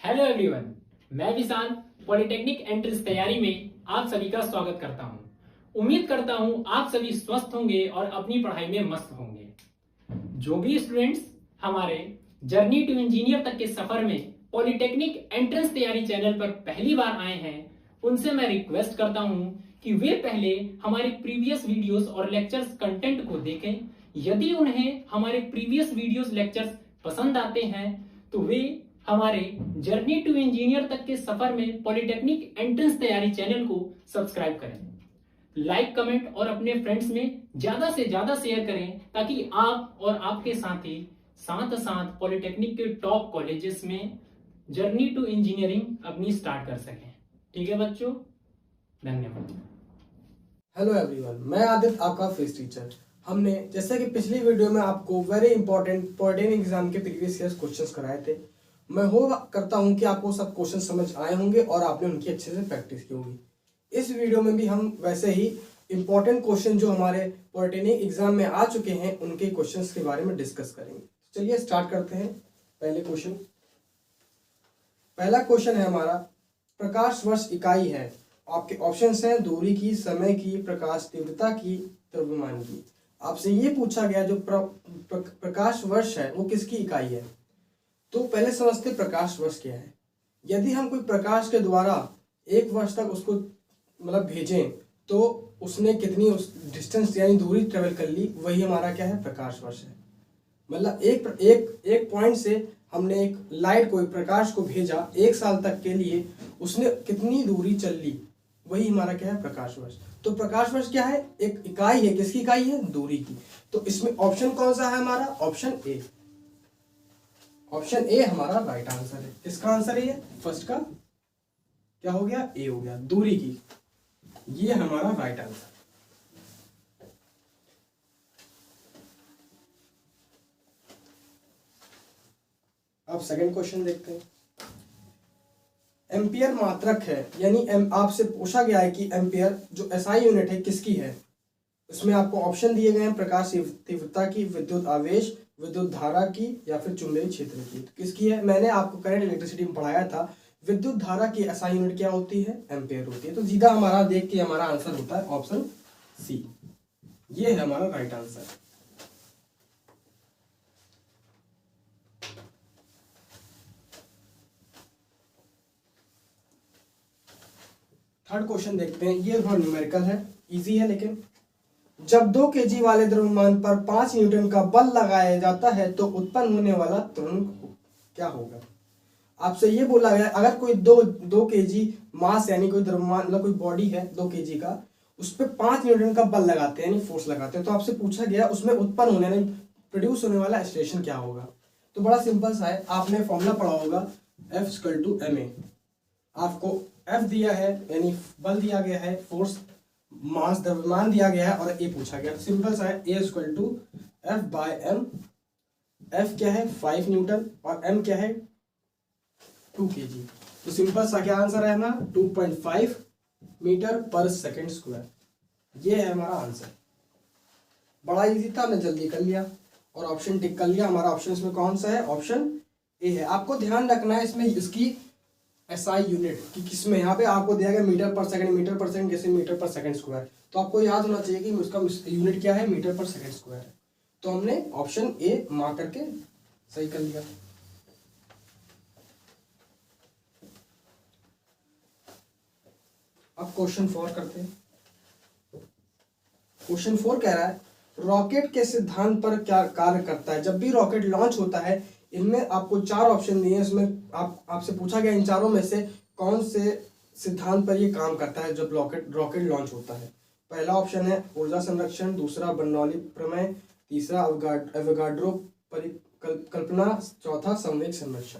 Hello everyone, मैं विशाल polytechnic entrance तैयारी में आप सभी का स्वागत करता हूं। उम्मीद करता हूं आप सभी स्वस्थ होंगे और अपनी पढ़ाई में मस्त होंगे। जो भी स्टूडेंट्स हमारे जर्नी टू इंजीनियर तक के सफर में पॉलिटेक्निक एंट्रेंस तैयारी चैनल पर पहली बार आए हैं, उनसे मैं रिक्वेस्ट करता हूं कि वे पहले हमारे प्रीवियस वीडियोस और लेक्चर्स कंटेंट को देखें। यदि उन्हें हमारे प्रीवियस वीडियोस लेक्चर्स पसंद आते हैं तो वे हमारे जर्नी टू इंजीनियर तक के सफर में पॉलिटेक्निक एंट्रेंस तैयारी चैनल को सब्सक्राइब करें, लाइक कमेंट और अपने फ्रेंड्स में ज्यादा से ज्यादा शेयर करें ताकि आप और आपके साथी साथ साथ पॉलिटेक्निक के टॉप कॉलेजेस में जर्नी टू इंजीनियरिंग अपनी स्टार्ट कर सकें। ठीक है बच्चों, धन्यवाद। हेलो एवरीवन, मैं आदित्य, आपका फिजिक्स टीचर। हमने जैसे कि पिछली वीडियो में आपको वेरी इंपॉर्टेंट पॉलिटेक्निक एग्जाम के प्रीवियस ईयर क्वेश्चंस कराए थे। मैं होप करता हूं कि आपको सब क्वेश्चन समझ आए होंगे और आपने उनकी अच्छे से प्रैक्टिस की होगी। इस वीडियो में भी हम वैसे ही इंपॉर्टेंट क्वेश्चन जो हमारे पॉलिटेक्निक एग्जाम में आ चुके हैं उनके क्वेश्चंस के बारे में डिस्कस करेंगे। चलिए स्टार्ट करते हैं। पहला क्वेश्चन है हमारा, प्रकाश वर्ष इकाई है। आपके ऑप्शंस हैं दूरी की, समय की, प्रकाश तीव्रता की, द्रव्यमान की। आपसे ये पूछा गया जो प्रकाश वर्ष है वो किसकी इकाई है। तो पहले समझते प्रकाश वर्ष क्या है। यदि हम कोई प्रकाश के द्वारा एक वर्ष तक उसको भेजें तो उसने कितनी उस डिस्टेंस यानी दूरी ट्रेवल कर ली, वही हमारा क्या है, प्रकाश वर्ष है। मतलब एक पॉइंट से हमने एक लाइट को, एक प्रकाश को भेजा, एक साल तक के लिए उसने कितनी दूरी चल ली, वही हमारा क्या है, प्रकाश वर्ष। तो प्रकाश वर्ष क्या है, एक इकाई है। किसकी इकाई है, दूरी की। तो इसमें ऑप्शन कौन सा है हमारा, ऑप्शन ए। ऑप्शन ए हमारा राइट आंसर है। किसका आंसर है ये, फर्स्ट का क्या हो गया, ए हो गया, दूरी की। ये हमारा राइट आंसर। अब सेकंड क्वेश्चन देखते हैं। एम्पियर मात्रक है, यानी आपसे पूछा गया है कि एम्पियर जो एसआई यूनिट है किसकी है। इसमें आपको ऑप्शन दिए गए हैं, प्रकाश तीव्रता की, विद्युत आवेश, विद्युत धारा की, या फिर चुंबकीय क्षेत्र की। तो किसकी है, मैंने आपको करंट इलेक्ट्रिसिटी में पढ़ाया था, विद्युत धारा की एसआई यूनिट क्या होती है, एम्पियर होती है। तो सीधा हमारा देख के हमारा आंसर होता है ऑप्शन सी। ये है हमारा राइट आंसर। थर्ड क्वेश्चन देखते हैं। ये थोड़ा न्यूमेरिकल है, इजी है लेकिन। जब 2 kg वाले द्रव्यमान पर 5 न्यूटन का बल लगाया जाता है तो उत्पन्न होने वाला त्वरण क्या होगा। आपसे ये बोला गया, अगर कोई दो kg मास यानी कोई द्रव्यमान, मतलब कोई बॉडी है 2 kg का, उस पर 5 न्यूटन का बल लगाते हैं यानी फोर्स लगाते हैं, तो आपसे पूछा गया उसमें उत्पन्न होने यानी प्रोड्यूस होने वाला एक्सलेशन क्या होगा। तो बड़ा सिंपल सा है, आपने फॉर्मूला पढ़ा होगा F=ma। आपको F दिया है यानी बल दिया गया है, फोर्स मास द्रव्यमान दिया गया है, और ए पूछा गया। सिंपल सा है, A=F/m। F क्या है, 5 न्यूटन, और m क्या है, 2 kg। तो सिंपल सा क्या आंसर है हमारा, 2.5 मीटर पर सेकेंड स्क्वायर। ये है हमारा आंसर। बड़ा इजी था, हमने जल्दी कर लिया और ऑप्शन टिक कर लिया। हमारा ऑप्शन इसमें कौन सा है, ऑप्शन ए है। आपको ध्यान रखना है इसमें इसकी एसआई यूनिट कि किसमें, यहाँ पे आपको दिया गया मीटर पर सेकंड, कैसे मीटर पर सेकंड स्क्वायर। तो आपको याद होना चाहिए कि उसका यूनिट क्या है, मीटर पर सेकंड स्क्वायर है। तो हमने ऑप्शन ए मार्क करके सही कर लिया। अब क्वेश्चन 4 करते हैं। क्वेश्चन 4 कह रहा है, रॉकेट के सिद्धांत पर क्या कार्य करता है। जब भी रॉकेट लॉन्च होता है, इनमें आपको 4 ऑप्शन दिए हैं। इसमें आपसे पूछा गया इन चारों में से कौन से सिद्धांत पर ये काम करता है जब रॉकेट लॉन्च होता है। पहला ऑप्शन है ऊर्जा संरक्षण, दूसरा बर्नौली प्रमेय, तीसरा एवोगाड्रो परिकल्पना, चौथा संवेग संरक्षण।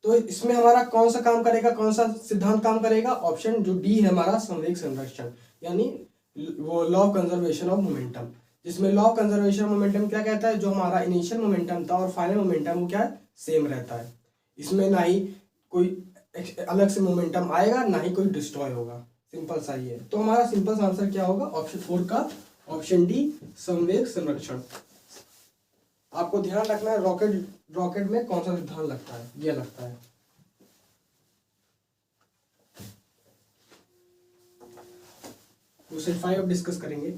तो इसमें हमारा कौन सा काम करेगा, कौन सा सिद्धांत काम करेगा, ऑप्शन जो डी है हमारा, संवेग संरक्षण, यानी वो law of conservation of momentum. जिसमें लॉ ऑफ कंजर्वेशन मोमेंटम क्या कहता है, जो हमारा इनिशियल मोमेंटम था और फाइनल मोमेंटम वो क्या है, सेम रहता है। इसमें ना ही कोई अलग से मोमेंटम आएगा, ना ही कोई डिस्ट्रॉय होगा। सिंपल सा ही है। तो हमारा सिंपल सा आंसर क्या होगा, ऑप्शन 4 का ऑप्शन डी, संवेग संरक्षण। आपको ध्यान रखना है रॉकेट में कौन सा सिद्धांत लगता है, ये लगता है। क्वेश्चन 5 अब डिस्कस करेंगे।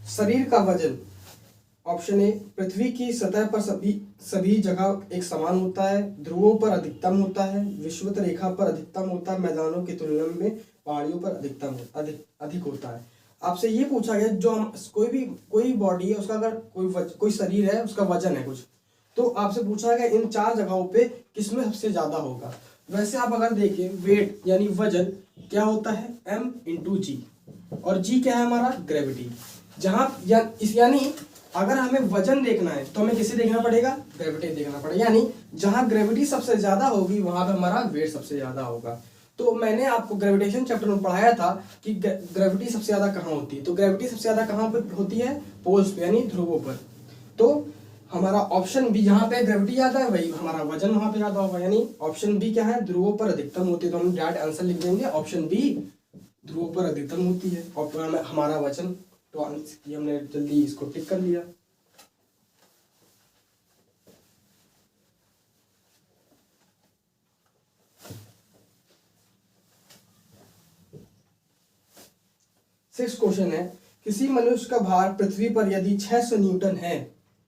शरीर का वजन। ऑप्शन ए, पृथ्वी की सतह पर सभी जगह एक समान होता है, ध्रुवों पर अधिकतम होता है, विषुवत रेखा पर अधिकतम होता है, मैदानों की तुलना में पहाड़ियों पर अधिक होता है। आपसे ये पूछा गया जो हम कोई बॉडी है उसका अगर कोई शरीर है उसका वजन है कुछ, तो आपसे पूछा गया इन 4 जगहों पे किसमें सबसे ज्यादा होगा। वैसे आप अगर देखें वेट यानी वजन क्या होता है m इंटू जी, और जी क्या है हमारा ग्रेविटी। जहां यानी अगर हमें वजन देखना है तो हमें किसे देखना पड़ेगा, ग्रेविटी देखना पड़ेगा। यानी जहां ग्रेविटी सबसे ज्यादा होगी वहां पे हमारा वेट सबसे ज्यादा होगा। तो मैंने आपको ग्रेविटेशन चैप्टर में पढ़ाया था कि ग्रेविटी सबसे ज्यादा कहाँ होती है, तो ग्रेविटी सबसे ज्यादा कहाँ पर होती है, पोल्स पे यानी ध्रुवों पर। तो हमारा ऑप्शन बी, जहाँ पे ग्रेविटी ज्यादा है वही हमारा वजन वहां पे ज्यादा होगा, यानी ऑप्शन बी क्या है, ध्रुवों पर अधिकतम होती है। तो हम डायरेक्ट आंसर लिख देंगे ऑप्शन बी, ध्रुवों पर अधिकतम होती है और हमारा वजन। तो हमने जल्दी इसको टिक कर लिया। सिक्स क्वेश्चन है, किसी मनुष्य का भार पृथ्वी पर यदि 600 न्यूटन है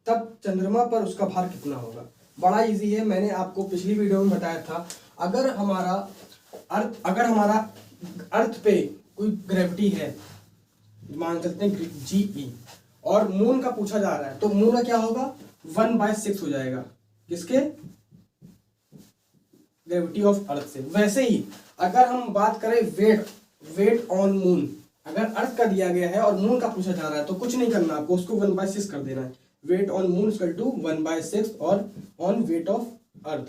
तब चंद्रमा पर उसका भार कितना होगा। बड़ा इजी है, मैंने आपको पिछली वीडियो में बताया था। अगर हमारा अर्थ पे कोई ग्रेविटी है, मान सकते हैं जी, और मून का पूछा जा रहा है, तो मून का क्या होगा 1/6 हो जाएगा किसके, ग्रेविटी ऑफ अर्थ से। वैसे ही अगर हम बात करें वेट ऑन मून, अगर अर्थ का दिया गया है और मून का पूछा जा रहा है तो कुछ नहीं करना आपको, उसको 1/6 कर देना है। Weight on moon equal to 1/6 और ऑन वेट ऑफ अर्थ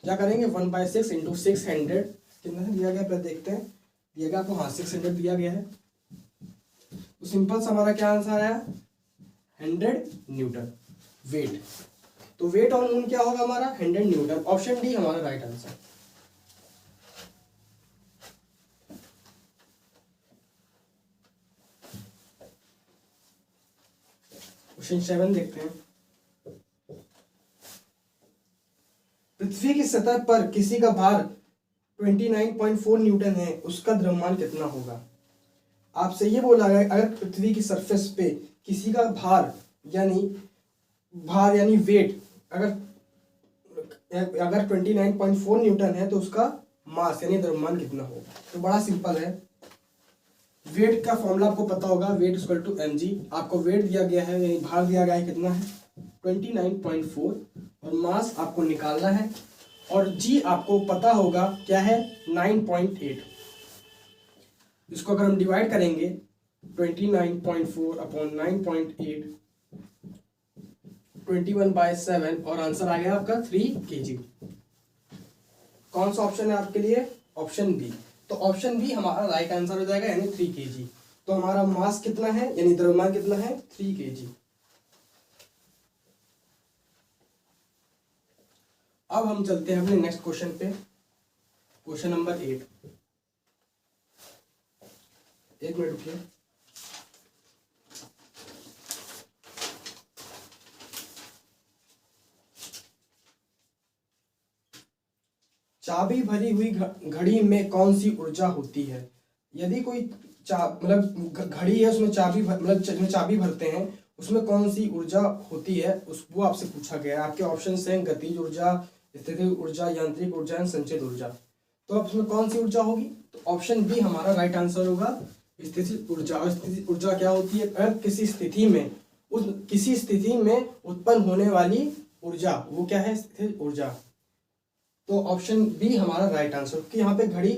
क्या करेंगे 1/6 इंटू 600 कितना दिया गया, पहले देखते हैं। दिया गया आपको, हाँ 600 दिया गया है। तो सिंपल सा हमारा क्या आंसर आया 100 न्यूटन वेट। तो वेट ऑन मून क्या होगा हमारा 100 न्यूटन। ऑप्शन डी हमारा राइट आंसर। क्वेश्चन 7 देखते हैं। पृथ्वी की सतह पर किसी का भार 29.4 न्यूटन है, उसका द्रव्यमान कितना होगा। आपसे ये बोला गया अगर पृथ्वी की सरफेस पे किसी का भार यानी वेट अगर 29.4 न्यूटन है तो उसका मास यानी द्रव्यमान कितना होगा। तो बड़ा सिंपल है, वेट का फॉर्मूला आपको पता होगा, वेट इक्वल टू mg। आपको वेट दिया गया है यानी भार दिया गया है कितना है 29.4 और मास आपको निकालना है, और g आपको पता होगा क्या है 9.8। इसको अगर हम डिवाइड करेंगे 29.4 अपॉन 9.8 21/7 और आंसर आ गया आपका 3 kg। कौन सा ऑप्शन है आपके लिए, ऑप्शन बी। तो ऑप्शन बी हमारा राइट आंसर हो जाएगा यानी 3 kg। तो हमारा मास कितना है यानी द्रव्यमान कितना है 3 kg। अब हम चलते हैं अपने नेक्स्ट क्वेश्चन पे, क्वेश्चन नंबर 8। एक मिनट रुकिए। चाबी भरी हुई घड़ी में कौन सी ऊर्जा होती है। यदि कोई घड़ी है उसमें चाबी भरते हैं, उसमें कौन सी ऊर्जा होती है वो आपसे पूछा गया है। आपके ऑप्शन हैं गतिज ऊर्जा, स्थितिज ऊर्जा, यांत्रिक ऊर्जा, संचित ऊर्जा। तो अब उसमें कौन सी ऊर्जा होगी, तो ऑप्शन बी हमारा राइट आंसर होगा स्थितिज ऊर्जा। और स्थितिज ऊर्जा क्या होती है, अगर किसी स्थिति में उत्पन्न होने वाली ऊर्जा वो क्या है स्थितिज ऊर्जा। तो ऑप्शन बी हमारा राइट आंसर, क्योंकि यहाँ पे घड़ी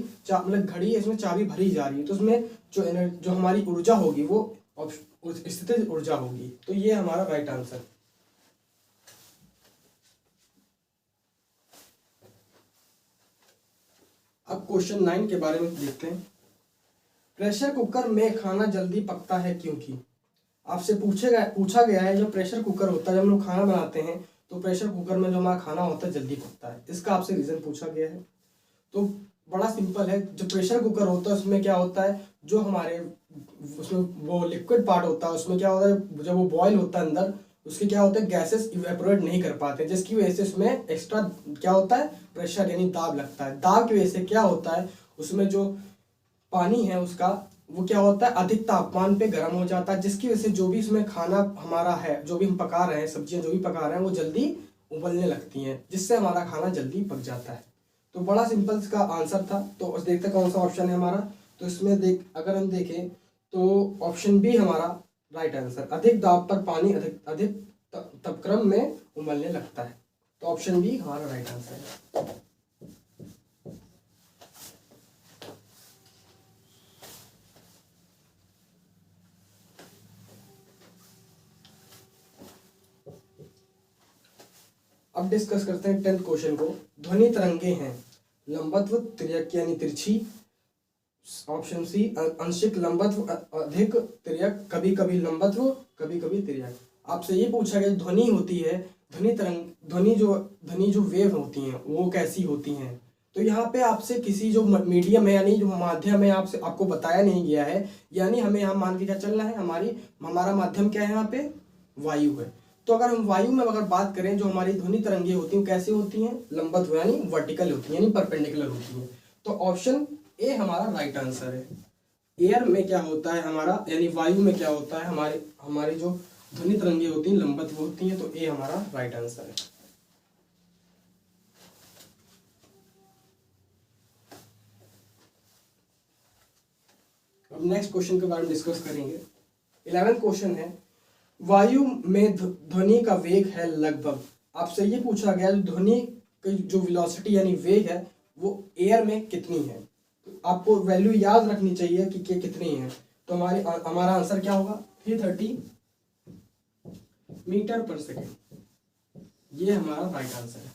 है, इसमें चाबी भरी जा रही है, तो उसमें जो हमारी ऊर्जा होगी वो स्थितिज ऊर्जा होगी। तो ये हमारा राइट आंसर। अब क्वेश्चन 9 के बारे में देखते हैं। प्रेशर कुकर में खाना जल्दी पकता है क्योंकि। आपसे पूछा गया है जो प्रेशर कुकर होता है, जब हम लोग खाना बनाते हैं तो प्रेशर कुकर में जो हमारा खाना होता है जल्दी पकता है, इसका आपसे रीजन पूछा गया है। तो बड़ा सिंपल है, जो प्रेशर कुकर होता है उसमें क्या होता है, जो हमारे उसमें वो लिक्विड पार्ट होता है उसमें क्या होता है, जब वो बॉयल होता है अंदर उसके क्या होता है गैसेस इवेपोरेट नहीं कर पाते, जिसकी वजह से उसमें एक्स्ट्रा क्या होता है प्रेशर यानी दाब लगता है। दाब की वजह से क्या होता है उसमें जो पानी है उसका वो क्या होता है, अधिक तापमान पे गर्म हो जाता है, जिसकी वजह से जो भी इसमें खाना हमारा है, जो भी हम पका रहे हैं, सब्जियां जो भी पका रहे हैं, वो जल्दी उबलने लगती हैं, जिससे हमारा खाना जल्दी पक जाता है। तो बड़ा सिंपल इसका आंसर था। तो देखते कौन सा ऑप्शन है हमारा। तो इसमें अगर हम देखें तो ऑप्शन बी हमारा राइट आंसर, अधिक दाब पर पानी अधिक अधिक तापक्रम में उबलने लगता है। तो ऑप्शन बी हमारा राइट आंसर है। अब डिस्कस करते हैं 10th क्वेश्चन को। ध्वनि तरंगे हैं लंबत्व तिर्यक यानी तिरछी, ऑप्शन सी आंशिक लंबत्व अधिक तिर्यक, कभी कभी लंबत्व कभी कभी तिर्यक। आपसे ये पूछा गया ध्वनि होती है, ध्वनि जो वेव होती हैं वो कैसी होती हैं। तो यहाँ पे आपसे किसी जो मीडियम है यानी जो माध्यम है आपको बताया नहीं गया है, यानी हमें यहाँ मान के क्या चलना है, हमारा माध्यम क्या है यहाँ पे, वायु है। तो अगर हम वायु में अगर बात करें, जो हमारी ध्वनि तरंगे होती हैं कैसी होती हैं, लंबत्व यानी वर्टिकल होती हैं, यानी परपेंडिकुलर होती हैं। तो ऑप्शन ए हमारा राइट आंसर है। एयर में क्या होता है हमारा, यानी वायु में क्या होता है, हमारी जो ध्वनि तरंगे होती हैं लंबत्व होती हैं। तो ए हमारा राइट आंसर है। अब नेक्स्ट क्वेश्चन के बारे में डिस्कस करेंगे। 11th क्वेश्चन है, वायु में ध्वनि का वेग है लगभग। आपसे ये पूछा गया ध्वनि की जो वेलोसिटी यानी वेग है वो एयर में कितनी है। तो आपको वैल्यू याद रखनी चाहिए कि कितनी है। तो हमारा आंसर क्या होगा, 330 मीटर पर सेकेंड। ये हमारा राइट आंसर है।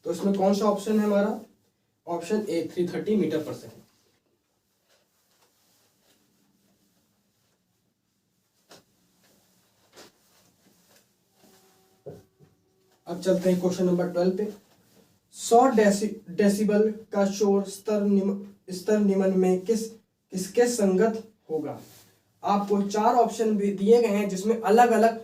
तो इसमें कौन सा ऑप्शन है हमारा, ऑप्शन ए 330 मीटर पर सेकेंड। अब चलते हैं क्वेश्चन नंबर 12 पे। 100 डेसिबल का शोर स्तर निम्न में किसके संगत होगा। आपको 4 ऑप्शन भी दिए गए हैं जिसमें अलग अलग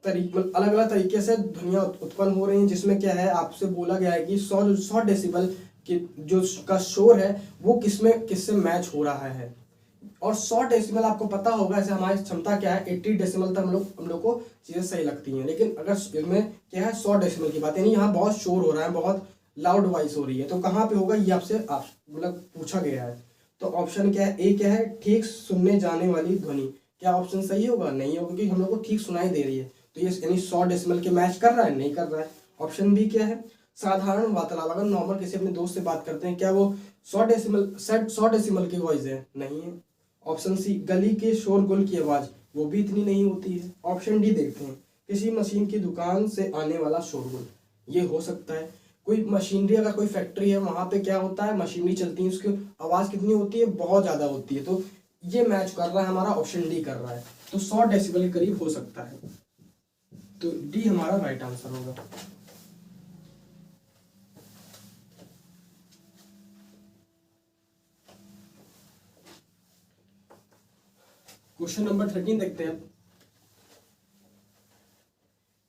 तरीके से ध्वनियां उत्पन्न हो रही हैं, जिसमें क्या है आपसे बोला गया है कि 100 डेसिबल की जो का शोर है वो किससे मैच हो रहा है। और 100 डेसिबल आपको पता होगा, ऐसे हमारी क्षमता क्या है 80 डेसिबल तक हम लोग को चीजें सही लगती हैं। लेकिन अगर इसमें क्या है 100 डेसिबल की बात, यानी यहाँ बहुत शोर हो रहा है, बहुत लाउड वॉइस हो रही है, तो कहाँ पे होगा ये आपसे मतलब पूछा गया है। तो ऑप्शन क्या है, ए क्या है, ठीक सुनने जाने वाली ध्वनि। क्या ऑप्शन सही होगा, नहीं होगा, क्योंकि हम लोग को ठीक सुनाई दे रही है। तो ये यानी 100 डेसिबल के मैच कर रहा है, नहीं कर रहा है। ऑप्शन बी क्या है, साधारण वार्तालाप, अगर नॉर्मल किसी अपने दोस्त से बात करते हैं, क्या वो 100 डेसिबल की वॉइस है, नहीं है। ऑप्शन सी गली के शोरगुल की आवाज, वो भी इतनी नहीं होती है। ऑप्शन डी देखते हैं, किसी मशीन की दुकान से आने वाला शोरगुल, ये हो सकता है। कोई मशीनरी, अगर कोई फैक्ट्री है वहां पे क्या होता है, मशीनरी चलती है, उसकी आवाज कितनी होती है, बहुत ज्यादा होती है। तो ये मैच कर रहा है, हमारा ऑप्शन डी कर रहा है। तो 100 डेसिबल के करीब हो सकता है। तो डी हमारा राइट आंसर होगा। क्वेश्चन नंबर 13 देखते हैं।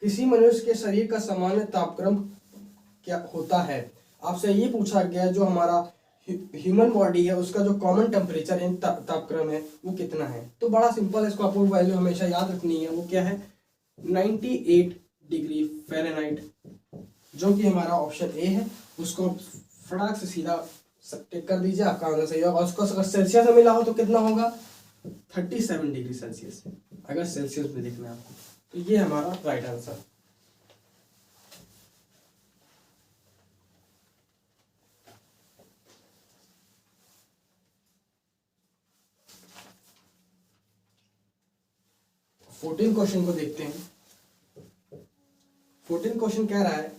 किसी मनुष्य के शरीर का सामान्य तापक्रम क्या होता है। आपसे ये पूछा गया जो हमारा ह्यूमन बॉडी है उसका जो कॉमन टेम्परेचर है तापक्रम है वो कितना है। तो बड़ा सिंपल है, इसको आपको वैल्यू हमेशा याद रखनी है। वो क्या है, 98 डिग्री फ़ारेनहाइट, जो कि हमारा ऑप्शन ए है। उसको फटाक से सीधा टिक कर दीजिए, आपका आंसर सही होगा। और उसको अगर सेल्सियस में मिला हो तो कितना होगा, 37 डिग्री सेल्सियस, अगर सेल्सियस में देखना है आपको। तो ये हमारा राइट आंसर। फोर्टीन क्वेश्चन को देखते हैं। 14 क्वेश्चन कह रहा है,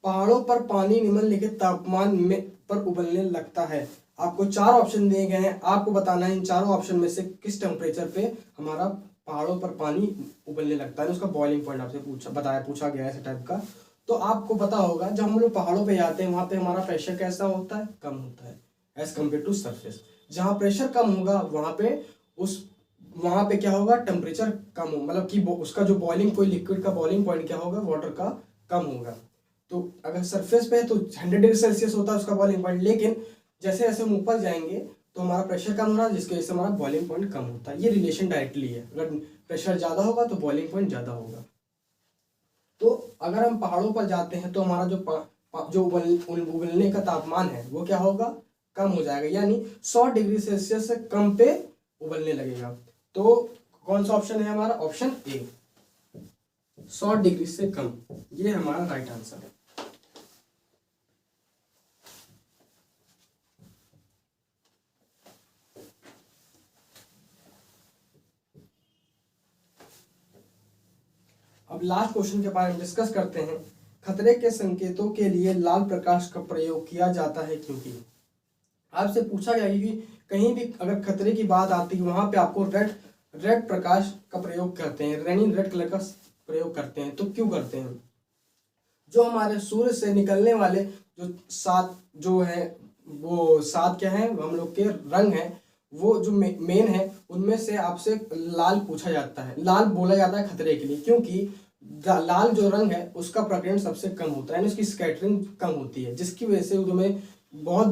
पहाड़ों पर पानी निम्नलिखित तापमान में पर उबलने लगता है। आपको 4 ऑप्शन दिए गए हैं, आपको बताना है इन चारों ऑप्शन में से किस टेम्परेचर पे हमारा पहाड़ों पर पानी उबलने लगता है। उसका बॉइलिंग पॉइंट आपसे पूछा गया है ऐसे टाइप का। तो आपको पता होगा जब हम लोग पहाड़ों पे जाते हैं वहां पे हमारा प्रेशर कैसा होता है, कम होता है एज कम्पेयर टू सरफेस। जहाँ प्रेशर कम होगा वहां पे क्या होगा, टेम्परेचर कम हो, मतलब कि उसका जो बॉइलिंग, कोई लिक्विड का बॉइलिंग पॉइंट क्या होगा, वाटर का कम होगा। तो अगर सरफेस पे है तो 100 डिग्री सेल्सियस होता है उसका बॉइलिंग पॉइंट। लेकिन जैसे जैसे हम ऊपर जाएंगे तो हमारा प्रेशर कम हो रहा है, जिसकी वजह से हमारा बॉइलिंग पॉइंट कम होता है। ये रिलेशन डायरेक्टली है, अगर प्रेशर ज़्यादा होगा तो बॉइलिंग पॉइंट ज़्यादा होगा। तो अगर हम पहाड़ों पर जाते हैं तो हमारा जो उबलने का तापमान है वो क्या होगा, कम हो जाएगा, यानी 100 डिग्री सेल्सियस से कम पे उबलने लगेगा। तो कौन सा ऑप्शन है हमारा, ऑप्शन ए, 100 डिग्री से कम, ये हमारा राइट आंसर है। अब लास्ट क्वेश्चन के बारे में डिस्कस करते हैं। खतरे के संकेतों के लिए लाल प्रकाश का प्रयोग किया जाता है क्योंकि आपसे पूछा गया कि कहीं भी अगर खतरे की बात आती है वहां पे आपको रेड प्रकाश का प्रयोग करते हैं, रेड कलर का प्रयोग करते हैं। तो क्यों करते हैं, जो हमारे सूर्य से निकलने वाले जो है वो सात क्या है हम लोग के रंग है, वो जो मेन है उनमें से आपसे लाल पूछा जाता है, लाल बोला जाता है खतरे के लिए, क्योंकि लाल जो रंग है उसका प्रकीर्णन सबसे कम होता है, यानी उसकी स्कैटरिंग कम होती है, जिसकी वजह से हमें बहुत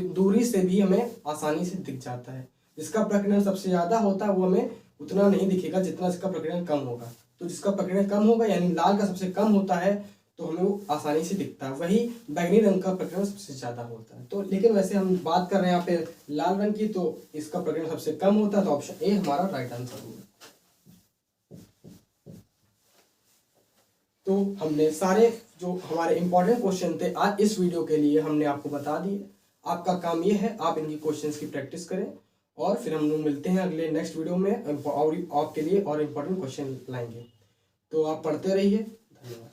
दूरी से भी हमें आसानी से दिख जाता है। जिसका प्रकीर्णन सबसे ज़्यादा होता है वो हमें उतना नहीं दिखेगा जितना जिसका प्रकीर्णन कम होगा। तो जिसका प्रकीर्णन कम होगा यानी लाल का सबसे कम होता है तो हमें वो आसानी से दिखता है, वही बैंगनी रंग का प्रकीर्णन सबसे ज़्यादा होता है। तो लेकिन वैसे हम बात कर रहे हैं यहाँ पे लाल रंग की, तो इसका प्रकीर्णन सबसे कम होता है, तो ऑप्शन ए हमारा राइट आंसर होगा। तो हमने सारे जो हमारे इंपॉर्टेंट क्वेश्चन थे आज इस वीडियो के लिए हमने आपको बता दिए। आपका काम ये है आप इनकी क्वेश्चंस की प्रैक्टिस करें और फिर हम लोग मिलते हैं अगले नेक्स्ट वीडियो में और आपके लिए और इम्पोर्टेंट क्वेश्चन लाएंगे। तो आप पढ़ते रहिए। धन्यवाद।